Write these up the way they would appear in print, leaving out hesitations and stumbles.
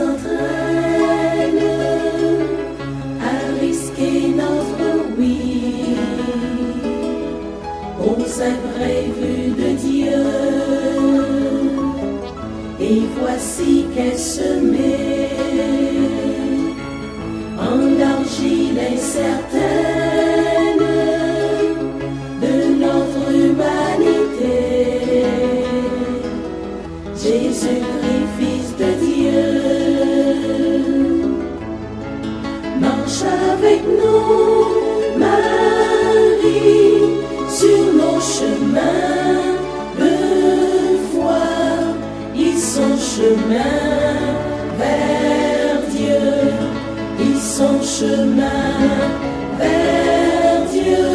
entraîne à risquer notre oui aux imprévus de Dieu. Et voici qu'elle se met en l'argile incertaine de notre humanité. Jésus-Christ, Fils de Dieu, marche avec nous, Marie, sur nos chemins de foi. Ils sont chemin vers Dieu, ils sont chemin vers Dieu.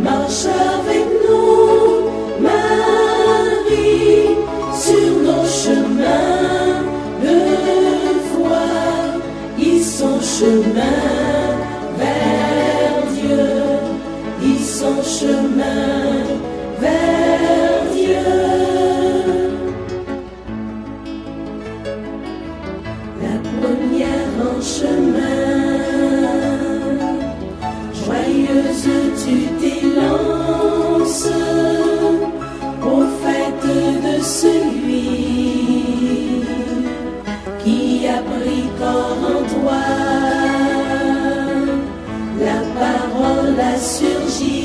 Marche avec nous, Marie, sur nos chemins de foi. Ils sont chemin vers Dieu, ils sont chemin vers Dieu. La première en chemin, joyeuse tu t'élances, prophète de celui qui a pris corps en toi. La parole a surgi,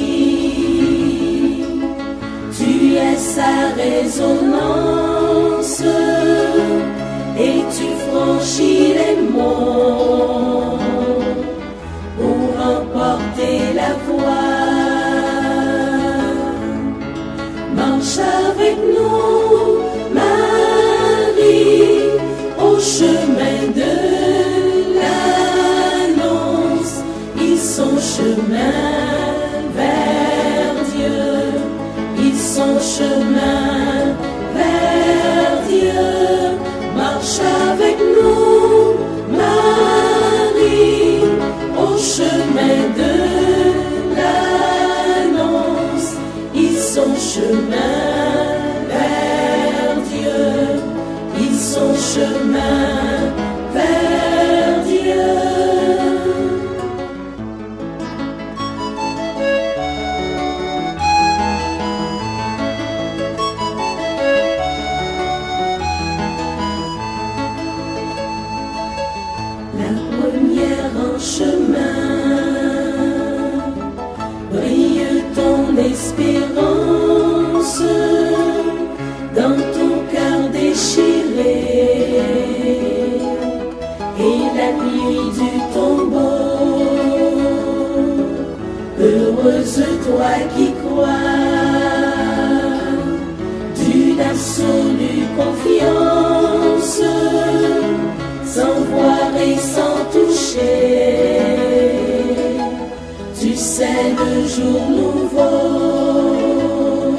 tu es sa résonance, et tu franchis les monts pour emporter la voie. Marche avec nous, Marie, au chemin de l'annonce. Ils sont chemin vers Dieu, ils sont chemin vers Dieu. Marche avec nous, Marie, au chemin de l'annonce. Ils sont chemin vers Dieu, ils sont chemin vers Dieu. En chemin, brille ton espérance dans ton cœur déchiré, et la nuit du tombeau. Heureuse toi qui crois d'une absolue confiance, sans voir et sans toucher. Tu sais le jour nouveau.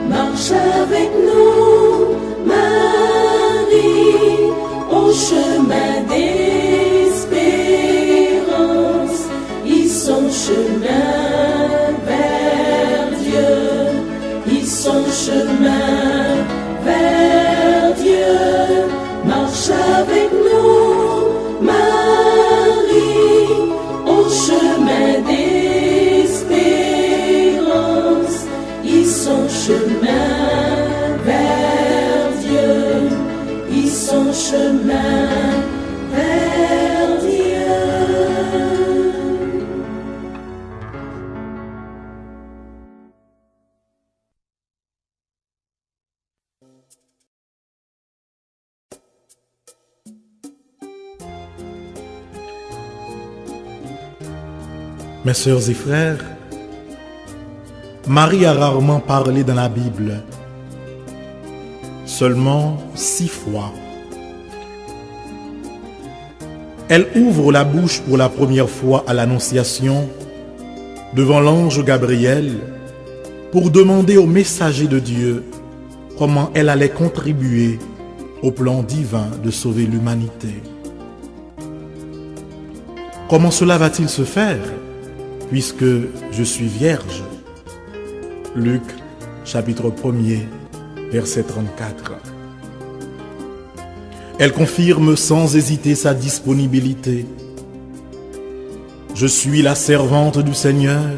Marche avec nous, Marie, au chemin d'espérance. Ils sont chemin vers Dieu, ils sont chemin vers Dieu. Marche avec nous, Marie, au chemin d'espérance. Ils sont chemin vers Dieu, ils sont chemin vers Dieu. Mes sœurs et frères, Marie a rarement parlé dans la Bible, seulement 6 fois. Elle ouvre la bouche pour la première fois à l'Annonciation devant l'ange Gabriel pour demander au messager de Dieu comment elle allait contribuer au plan divin de sauver l'humanité. Comment cela va-t-il se faire puisque je suis vierge? Luc, chapitre 1er, verset 34. Elle confirme sans hésiter sa disponibilité. Je suis la servante du Seigneur,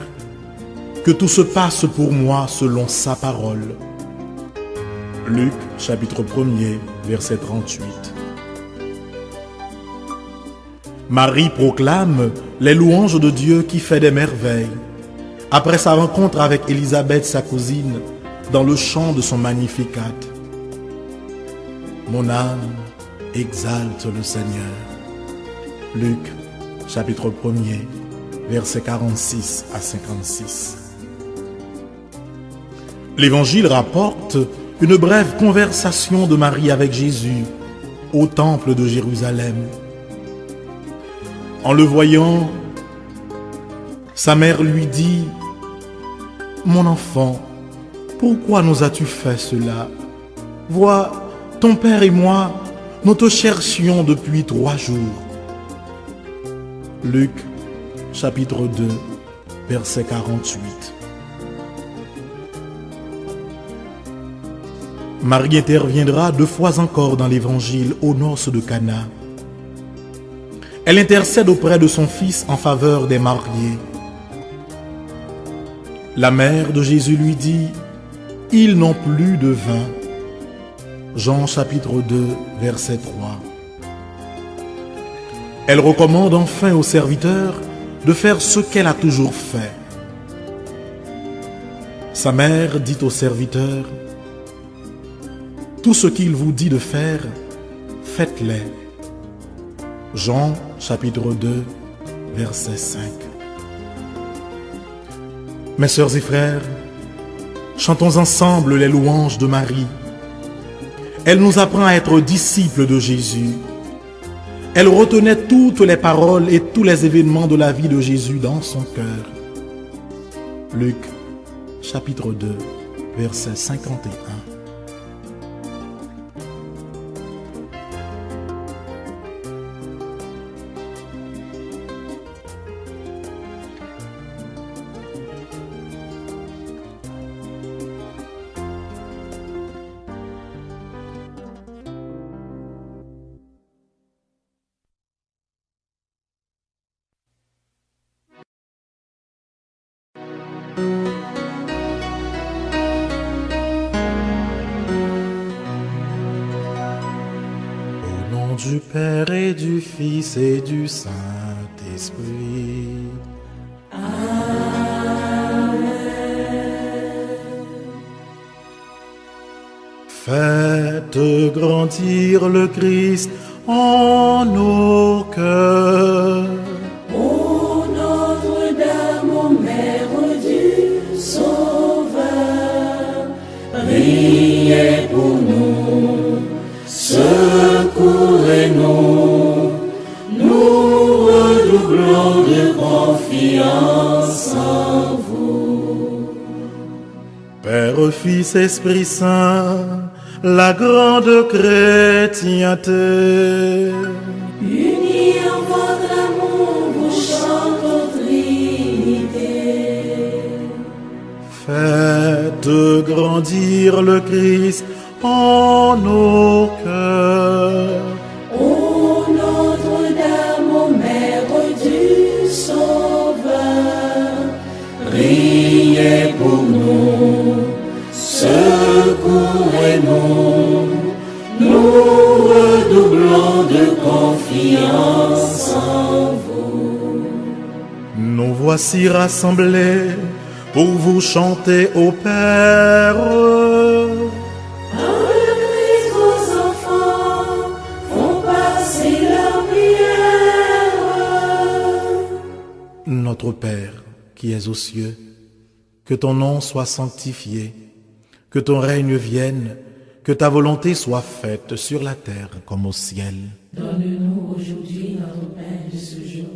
que tout se passe pour moi selon sa parole. Luc, chapitre 1er, verset 38. Marie proclame les louanges de Dieu qui fait des merveilles, après sa rencontre avec Élisabeth, sa cousine, dans le chant de son Magnificat. Mon âme exalte le Seigneur. Luc, chapitre 1er, versets 46 à 56. L'Évangile rapporte une brève conversation de Marie avec Jésus au temple de Jérusalem. En le voyant, sa mère lui dit: « Mon enfant, pourquoi nous as-tu fait cela? Vois, ton père et moi, nous te cherchions depuis 3 jours. » Luc, chapitre 2, verset 48. Marie interviendra 2 fois encore dans l'Évangile aux noces de Cana. Elle intercède auprès de son fils en faveur des mariés. La mère de Jésus lui dit: « Ils n'ont plus de vin. » Jean chapitre 2, verset 3. Elle recommande enfin aux serviteurs de faire ce qu'elle a toujours fait. Sa mère dit aux serviteurs: « Tout ce qu'il vous dit de faire, faites-les. » Jean chapitre 2, verset 5. Mes sœurs et frères, chantons ensemble les louanges de Marie. Elle nous apprend à être disciples de Jésus. Elle retenait toutes les paroles et tous les événements de la vie de Jésus dans son cœur. Luc, chapitre 2, verset 51. Au nom du Père et du Fils et du Saint-Esprit. Amen. Faites grandir le Christ en nos cœurs. Ô Notre-Dame, ô Mère du Sauveur, priez pour nous, secourez-nous, nous redoublons de confiance en vous. Père, Fils, Esprit Saint, la grande chrétienté. Unis en votre amour, vous chantons Trinité. Faites grandir le Christ en nos cœurs. Ô Notre-Dame, ô Mère du Sauveur, priez pour nous, secourez-nous, nous redoublons de confiance en vous. Nous voici rassemblés pour vous chanter au Père. Par le Christ, vos enfants font passer leur prière. Notre Père, qui es aux cieux, que ton nom soit sanctifié, que ton règne vienne, que ta volonté soit faite sur la terre comme au ciel. Donne-nous aujourd'hui notre pain de ce jour.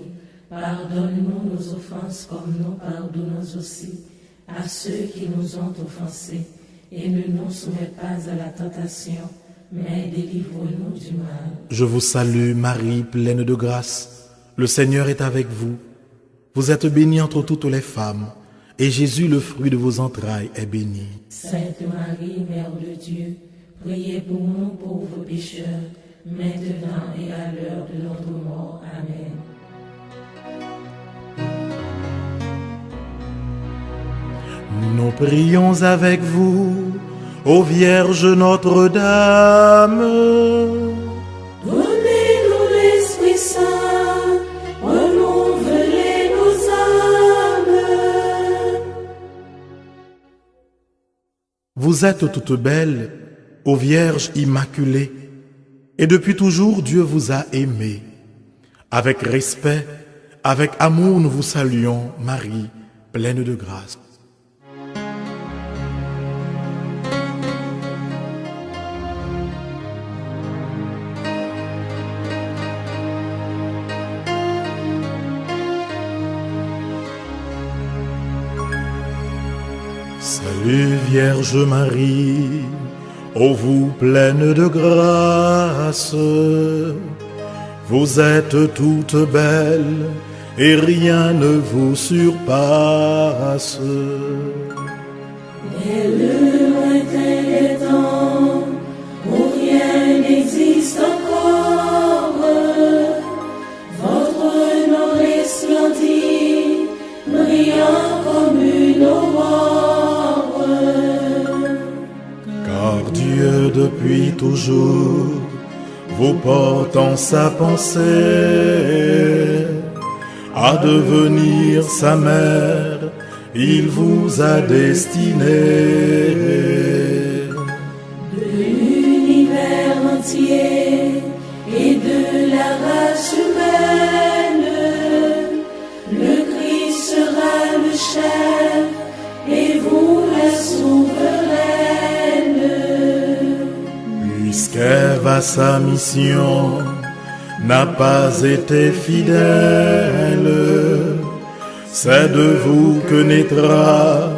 Pardonne-nous nos offenses comme nous pardonnons aussi à ceux qui nous ont offensés. Et ne nous soumets pas à la tentation, mais délivre-nous du mal. Je vous salue Marie, pleine de grâce. Le Seigneur est avec vous. Vous êtes bénie entre toutes les femmes, et Jésus, le fruit de vos entrailles, est béni. Sainte Marie, Mère de Dieu, priez pour nous pauvres pécheurs, maintenant et à l'heure de notre mort. Amen. Nous prions avec vous, ô Vierge Notre-Dame. Donnez-nous l'Esprit Saint, renouvelez nos âmes. Vous êtes toute belle, ô Vierge Immaculée, et depuis toujours Dieu vous a aimée. Avec respect, avec amour, nous vous saluons, Marie, pleine de grâce. Salut Vierge Marie, ô vous pleine de grâce, vous êtes toute belle et rien ne vous surpasse. Dès le lointain des temps, où rien n'existe encore, votre nom resplendit, brillant comme une aurore. Car Dieu depuis toujours vous porte en sa pensée, à devenir sa mère, il vous a destiné. De l'univers entier et de la race humaine, le Christ sera le chef et vous la souveraine. Puisqu'Ève à sa mission n'a pas été fidèle, c'est de vous que naîtra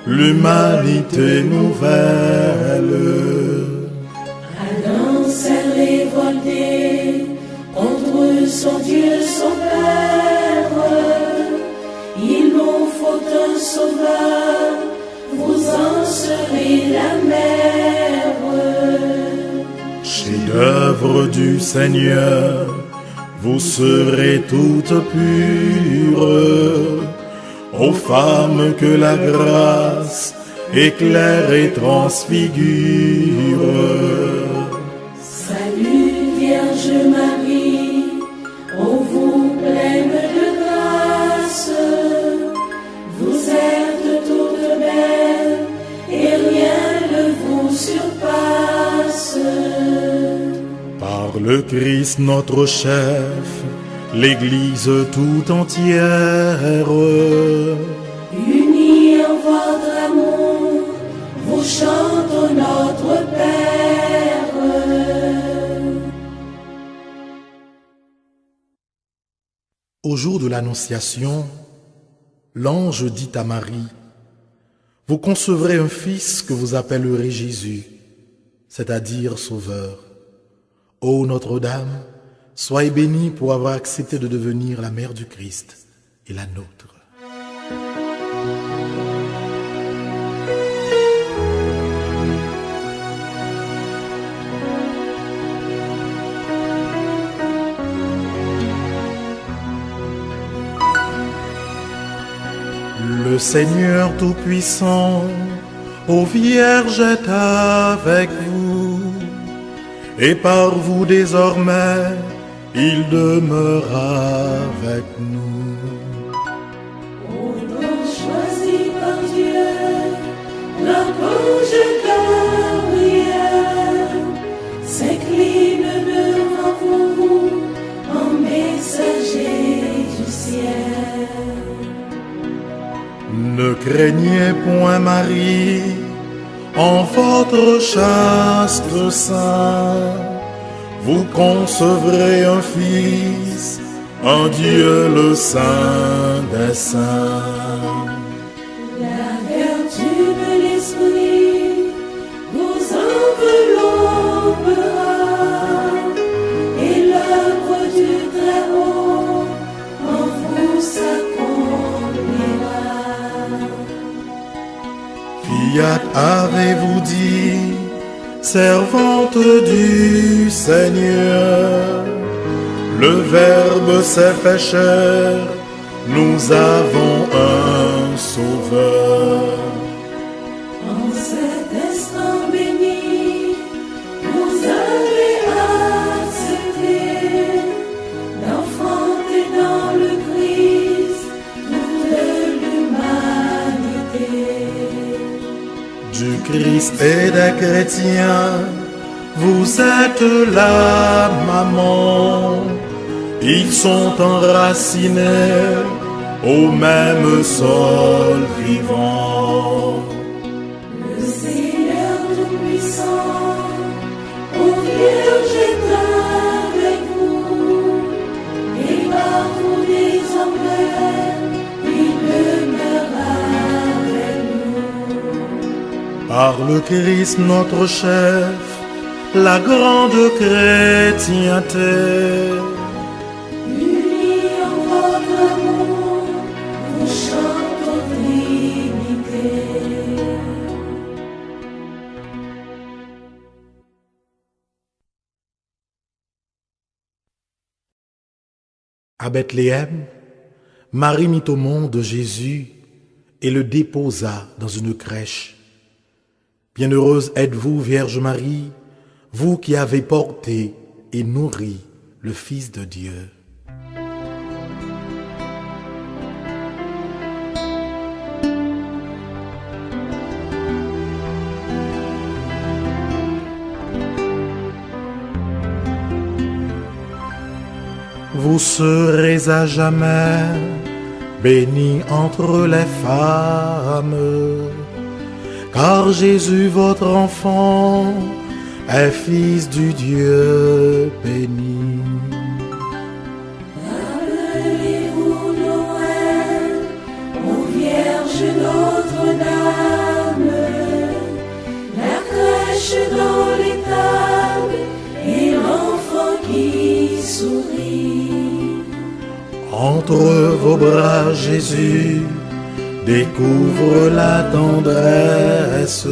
l'humanité nouvelle. Adam s'est révolté contre son Dieu, son Père. Il nous faut un sauveur, vous en serez la mère. Chef-d'œuvre du Seigneur, vous serez toutes pures, aux femmes que la grâce éclaire et transfigure. Salut Vierge Marie, ô vous pleine de grâce, vous êtes toute belle et rien ne vous surpasse. Par le Christ notre chef, l'Église tout entière, Unis en votre amour, vous chantons notre Père. Au jour de l'Annonciation, l'ange dit à Marie, « Vous concevrez un fils que vous appellerez Jésus, c'est-à-dire Sauveur. Ô Notre-Dame, soyez bénie pour avoir accepté de devenir la mère du Christ et la nôtre. » Le Seigneur Tout-Puissant, ô Vierge, est avec vous, et par vous désormais, il demeure avec nous. Ô nom choisi par Dieu, l'archange Gabriel s'incline devant vous en messager du ciel. Ne craignez point Marie, en votre chaste sein, vous concevrez un fils, un Dieu le Saint des Saints. La vertu de l'Esprit vous enveloppera et l'œuvre du Très-Haut en vous s'accomplira. Fiat avez-vous dit, servante du Seigneur, le Verbe s'est fait chair, nous avons un Sauveur. En cet instant béni, vous avez accepté d'enfanter dans le Christ toute l'humanité. Du Christ et des chrétiens, vous êtes la maman. Ils sont enracinés au même sol vivant. Le Seigneur Tout-Puissant, ô Vierge est avec vous, et par vous désormais, il demeure avec nous. Par le Christ notre chef, la grande chrétienté, Unis en votre amour, vous chantez aux Trinité. à Bethléem, Marie mit au monde Jésus et le déposa dans une crèche. Bienheureuse êtes-vous, Vierge Marie, vous qui avez porté et nourri le Fils de Dieu. Vous serez à jamais bénie entre les femmes, car Jésus, votre enfant, est Fils du Dieu béni. Rappelez-vous Noël, ô Vierge Notre-Dame, la crèche dans l'étable et l'enfant qui sourit. Entre vos bras, Jésus découvre la tendresse.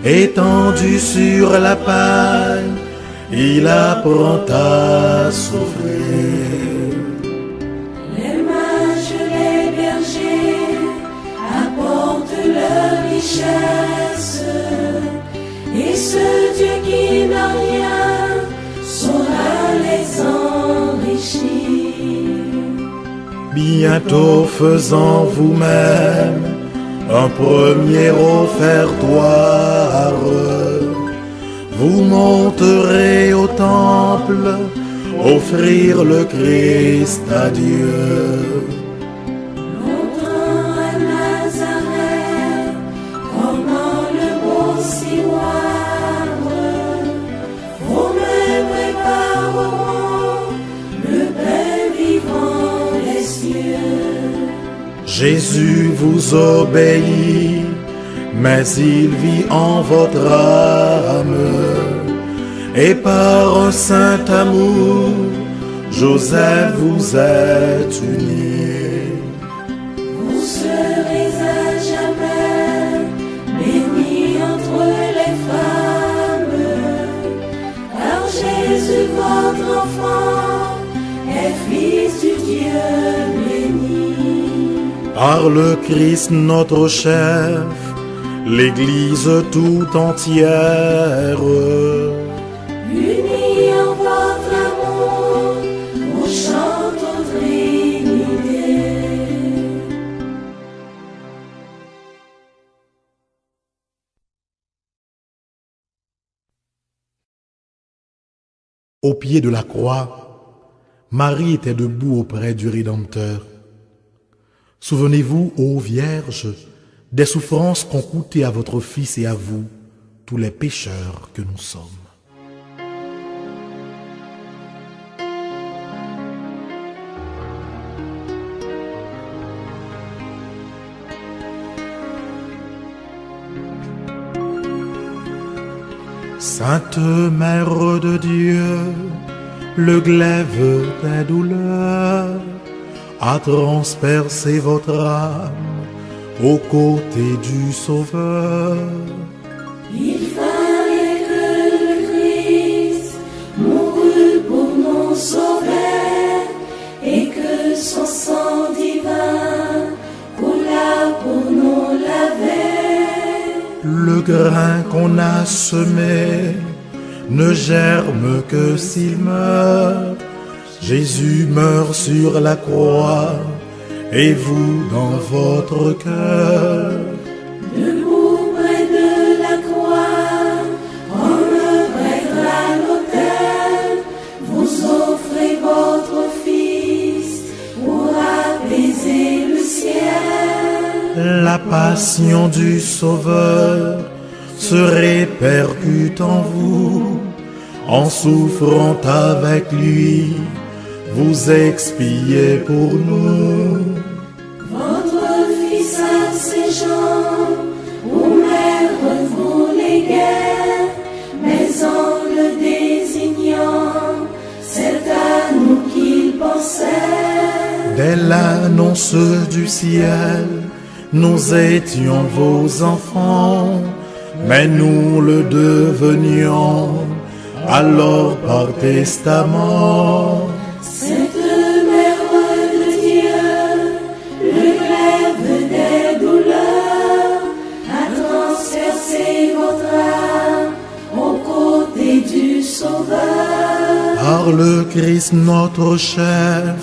Étendu sur la paille, il apprend à souffrir. Les mages, les bergers apportent leur richesse, et ce Dieu qui n'a rien saura les enrichir. Bientôt faisant vous-même un premier offertoire, vous monterez au temple, offrir le Christ à Dieu. Longtemps à Nazareth, pendant le beau ciroir, vos mains prépareront le pain vivant des cieux. Jésus vous obéit, mais il vit en votre âme, et par un saint amour, Joseph vous êtes unis. Vous serez à jamais bénis entre les femmes, car Jésus, votre enfant, est Fils du Dieu béni. Par le Christ notre chef, l'Église tout entière, Unis en votre amour, vous chantez aux Trinité. Au pied de la croix, Marie était debout auprès du Rédempteur. Souvenez-vous, ô Vierge, des souffrances qu'ont coûté à votre Fils et à vous tous les pécheurs que nous sommes. Sainte Mère de Dieu, le glaive des douleurs a transpercé votre âme aux côtés du Sauveur. Il fallait grain qu'on a semé ne germe que s'il meurt. Jésus meurt sur la croix, et vous dans votre cœur. Debout près de la croix, on me prêtera l'autel. Vous offrez votre Fils pour apaiser le ciel. La passion du Sauveur se répercute en vous, en souffrant avec lui, vous expiez pour nous. Votre Fils a ses gens, ou mère vous les guerres, mais en le désignant, c'est à nous qu'il pensait. Dès l'annonce du ciel, nous étions vos enfants, mais nous le devenions alors par testament. Cette mère de Dieu, le glaive des douleurs, a transpercé votre âme aux côtés du Sauveur. Par le Christ notre chef,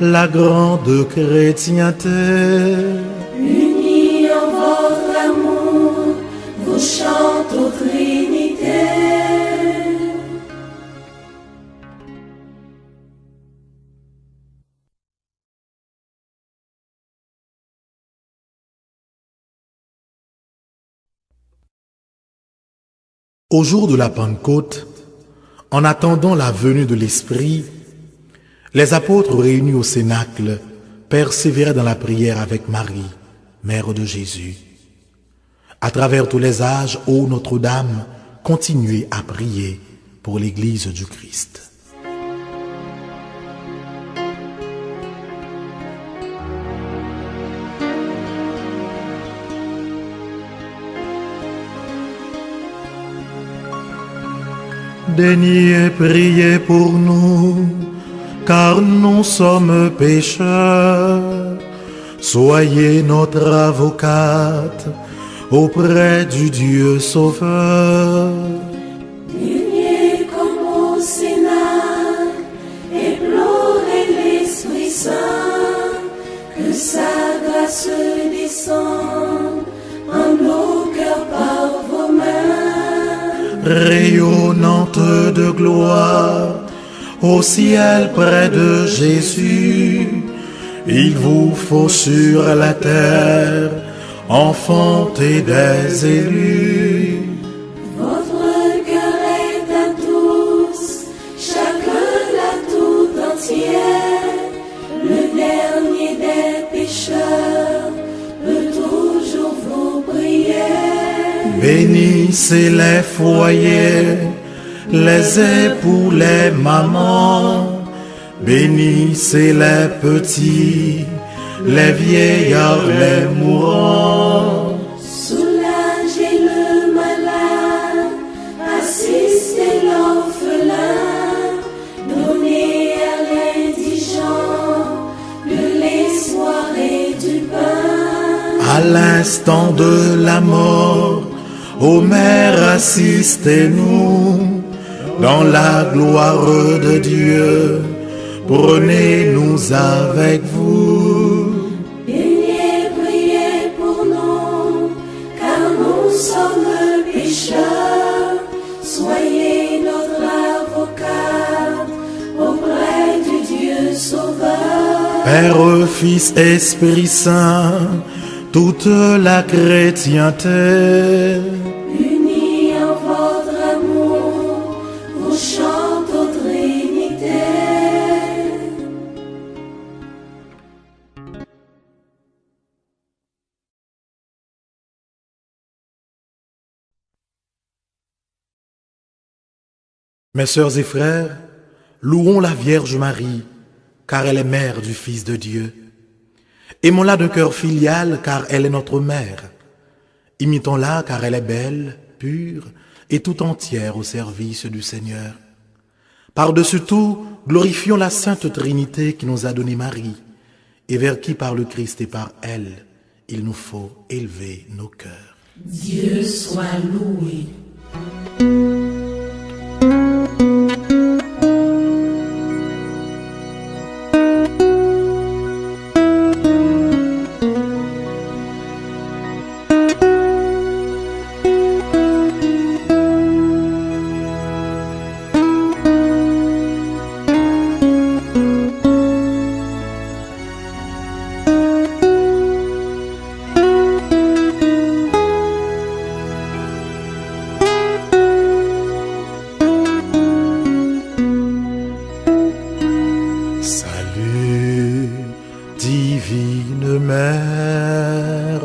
la grande chrétienté, Unis en votre amour, vous chantez aux Trinité. au jour de la Pentecôte, en attendant la venue de l'Esprit, les apôtres réunis au Cénacle persévéraient dans la prière avec Marie, mère de Jésus. À travers tous les âges, ô Notre-Dame, continuez à prier pour l'Église du Christ. Daignez prier pour nous, car nous sommes pécheurs. Soyez notre avocate auprès du Dieu Sauveur. Priez comme au Sénat, implorez l'Esprit Saint, que sa grâce descende en nos cœurs par vos mains. Rayonnante de gloire, au ciel près de Jésus, il vous faut sur la terre enfanter des élus. Votre cœur est à tous, chacun l'a tout entière. Le dernier des pécheurs peut toujours vous prier. Bénissez les foyers, les époux, les mamans. Bénissez les petits, les vieillards, les mourants. Soulagez le malade, assistez l'orphelin, donnez à l'indigent de l'espoir et du pain. À l'instant de la mort, ô Mère, assistez-nous dans la gloire de Dieu. Prenez-nous avec vous. Daignez prier pour nous, car nous sommes pécheurs. Soyez notre avocat auprès du Dieu Sauveur. Père, Fils, Esprit Saint, toute la chrétienté, Unis en votre amour, vous chantez aux Trinité. mes sœurs et frères, louons la Vierge Marie, car elle est mère du Fils de Dieu. Aimons-la d'un cœur filial, car elle est notre mère. Imitons-la, car elle est belle, pure et tout entière au service du Seigneur. Par-dessus tout, glorifions la Sainte Trinité qui nous a donné Marie, et vers qui par le Christ et par elle, il nous faut élever nos cœurs. Dieu soit loué. Salut, divine mère,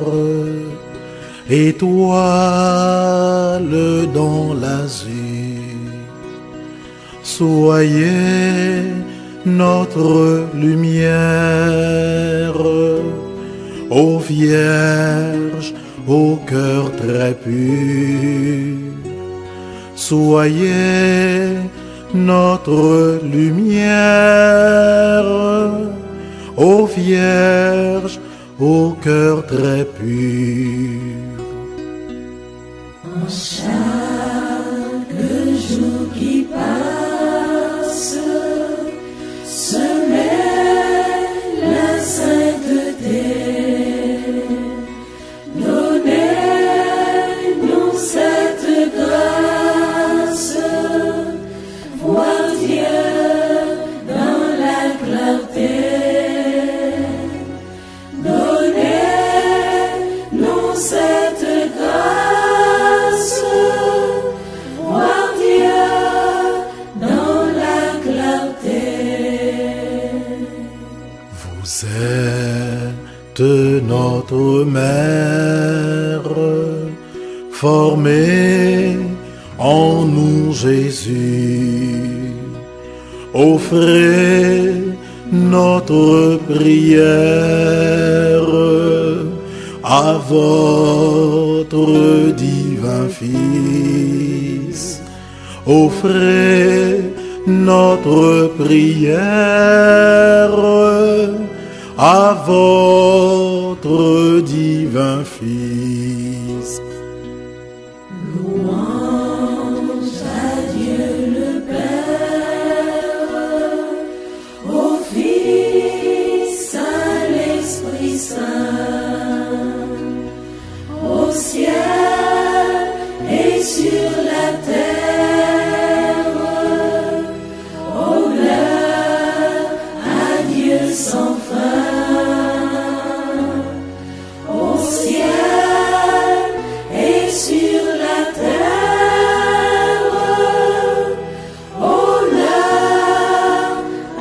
étoile dans l'azur, soyez notre lumière, ô Vierge, au cœur très pur, soyez notre lumière, ô Vierge, au cœur très pur. En chaque jour qui passe, semez la sainteté. Donnez-nous cette grâce, voir Dieu dans la clarté. Donnez-nous cette grâce, voir Dieu dans la clarté. Vous êtes notre mère, formez en nous Jésus. Offrez notre prière à votre divin Fils. Offrez notre prière à votre divin Fils. Louange à Dieu le Père, au Fils, à l'Esprit Saint, au ciel et sur la terre. Honneur à Dieu sans fin, au ciel et sur la terre. Honneur à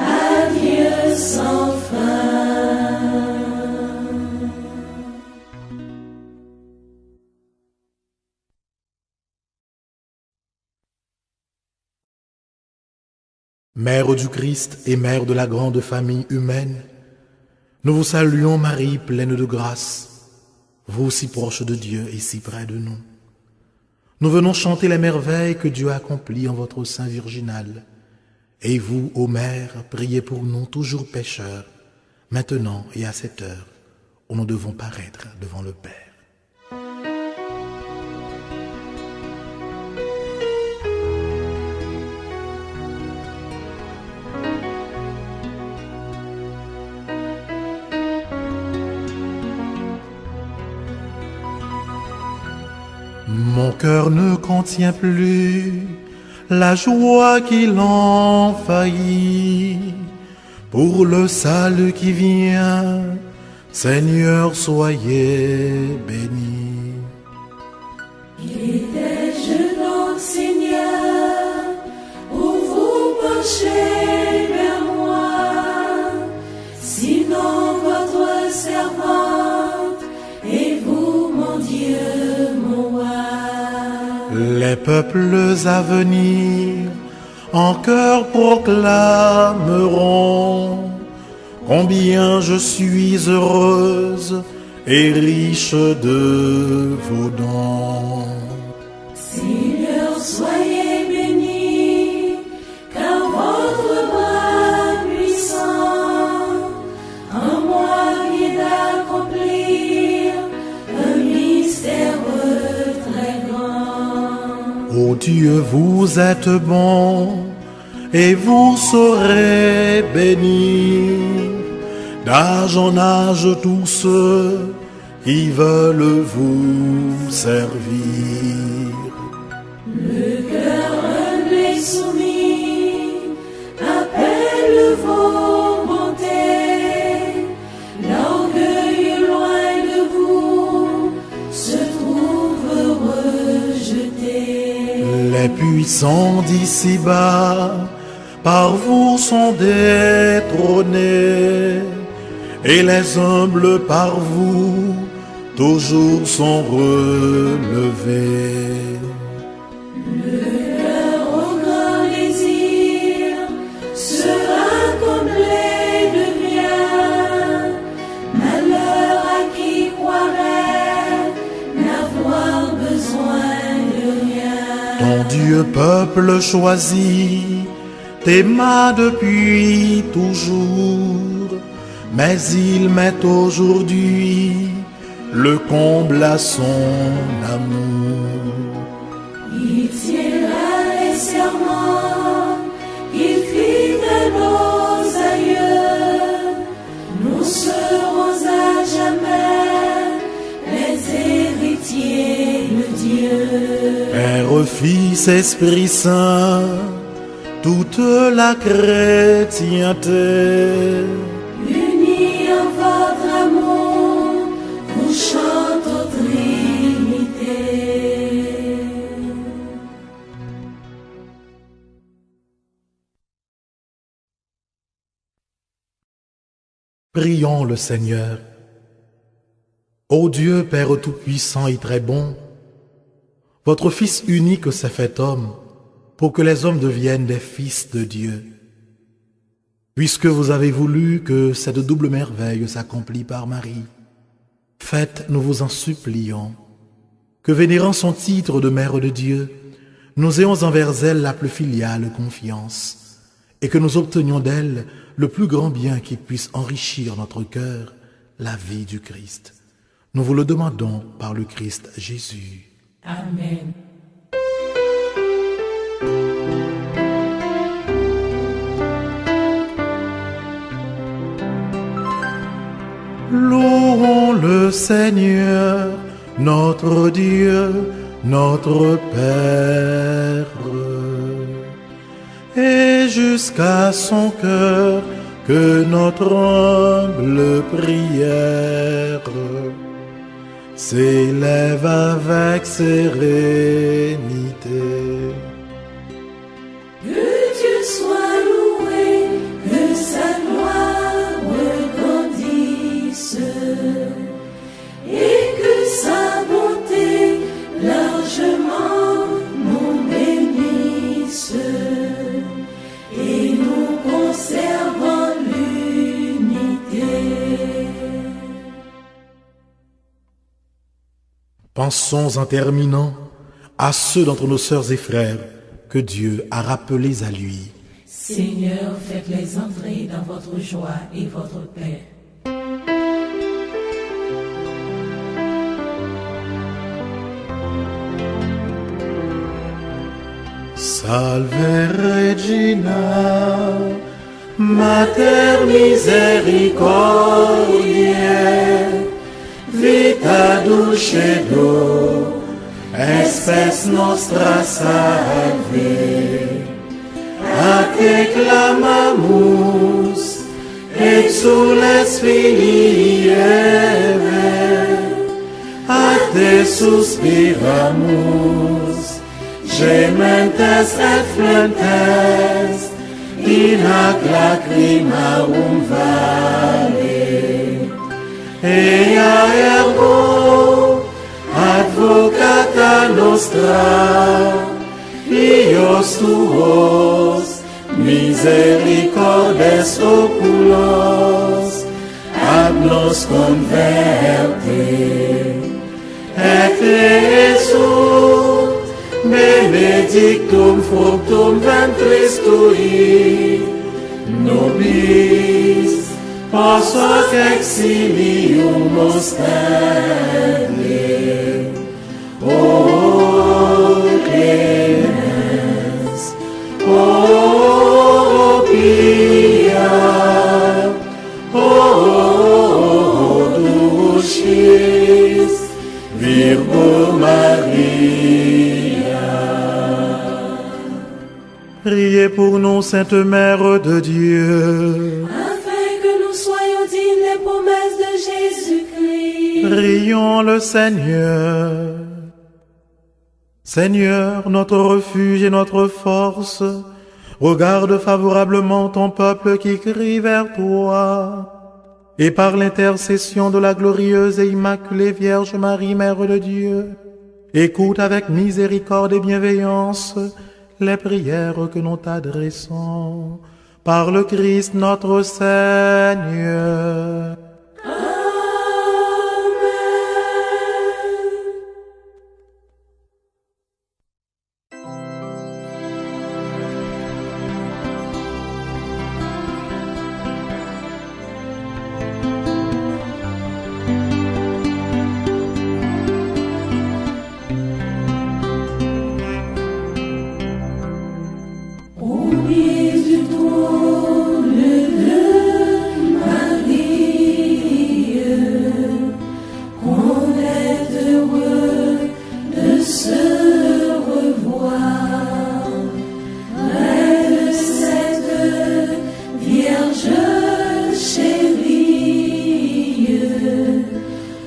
Dieu sans fin. Mère du Christ et mère de la grande famille humaine, nous vous saluons Marie pleine de grâce, vous si proche de Dieu et si près de nous. Nous venons chanter les merveilles que Dieu a accomplies en votre sein virginal. Et vous, ô Mère, priez pour nous toujours pécheurs, maintenant et à cette heure où nous devons paraître devant le Père. Mon cœur ne contient plus la joie qui l'envahit pour le salut qui vient. Seigneur, soyez béni. Étais-je donc, Seigneur, pour vous pencher vers moi, sinon votre servante et vous, mon Dieu, mon roi. Les peuples à venir en chœur proclameront combien je suis heureuse et riche de vos dons. Seigneur, soyez béni, car votre bras puissant en moi vient d'accomplir un mystère. Dieu, vous êtes bon, et vous saurez bénir d'âge en âge tous ceux qui veulent vous servir. Le cœur humble et soumis appelle vos bontés. L'orgueil loin de vous se trouve rejeté. Les puissants d'ici-bas par vous sont détrônés, et les humbles par vous toujours sont relevés. Le cœur au grand désir sera comblé de bien. Malheur à qui croirait n'avoir besoin de rien. Ton Dieu peuple choisi t'aima depuis toujours, mais il met aujourd'hui le comble à son amour. Il tiendra les serments qu'il fit à nos aïeux. Nous serons à jamais les héritiers de Dieu. Père, Fils, Esprit Saint, toute la chrétienté, Unis en votre amour, vous chante aux Trinité. prions le Seigneur. Ô Dieu, Père Tout-Puissant et très bon, votre Fils unique s'est fait homme pour que les hommes deviennent des fils de Dieu. Puisque vous avez voulu que cette double merveille s'accomplisse par Marie, faites, nous vous en supplions, que vénérant son titre de Mère de Dieu, nous ayons envers elle la plus filiale confiance, et que nous obtenions d'elle le plus grand bien qui puisse enrichir notre cœur, la vie du Christ. Nous vous le demandons par le Christ Jésus. Amen. Louons le Seigneur, notre Dieu, notre Père. Et jusqu'à son cœur que notre humble prière s'élève avec sérénité. Que Dieu soit loué, que sa gloire regrandisse et que sa bonté largement nous bénisse et nous conservons l'unité. Pensons en terminant à ceux d'entre nos sœurs et frères que Dieu a rappelés à lui. Seigneur, faites-les entrer dans votre joie et votre paix. Salve Regina, Mater misericordiae, vita dulcedo, espes nostra salve. A te clamamus, exules filii Eve, a te suspiramus, gementes et flentes, in hac lacrimarum vale. Ea ergo, advocata nostra, Ios tuos, misericordes oculos, ab nos converte. Et Jesús, benedictum fructum ventris tui, nobis post hoc exilium ostende. O clemens, Priez pour nous, Sainte Mère de Dieu. afin que nous soyons dignes des promesses de Jésus-Christ. Prions le Seigneur. Seigneur, notre refuge et notre force, regarde favorablement ton peuple qui crie vers toi. Et par l'intercession de la glorieuse et immaculée Vierge Marie, Mère de Dieu, écoute avec miséricorde et bienveillance les prières que nous t'adressons. Par le Christ notre Seigneur. Au pied du trône de Marie, on est heureux de se revoir. Près de cette Vierge chérie,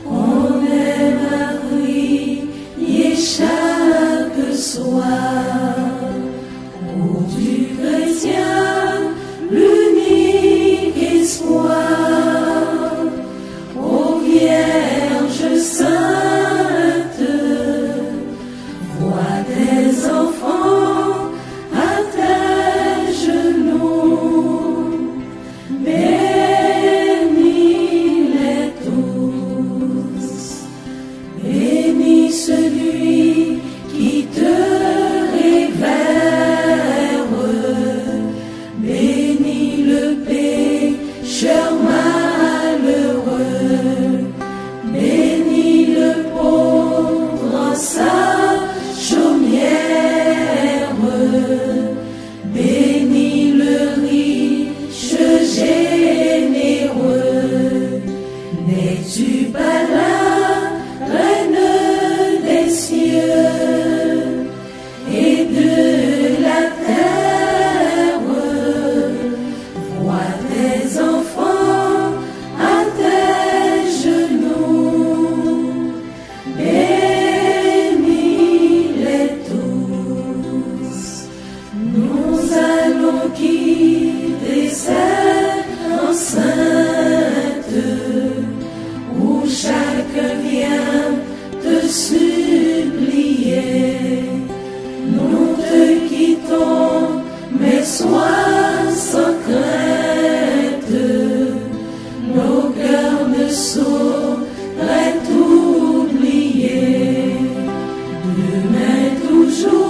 on est mariés chaque soir. Ô du chrétien, l'unique espoir, ô Vierge sainte, vois tes enfants à tes genoux, bénis-les tous, bénis celui qui te bénis le pécheur malheureux, bénis le pauvre en sa chaumière, bénis le riche généreux. N'es-tu pas la reine des cieux et de la terre? Vois tes enfants à tes genoux, bénis-les tous. Nous allons quitter cette enceinte où chacun vient te supplier. Nous te quittons, mais sois sans crainte, nos cœurs ne sauraient t'oublier. Demain toujours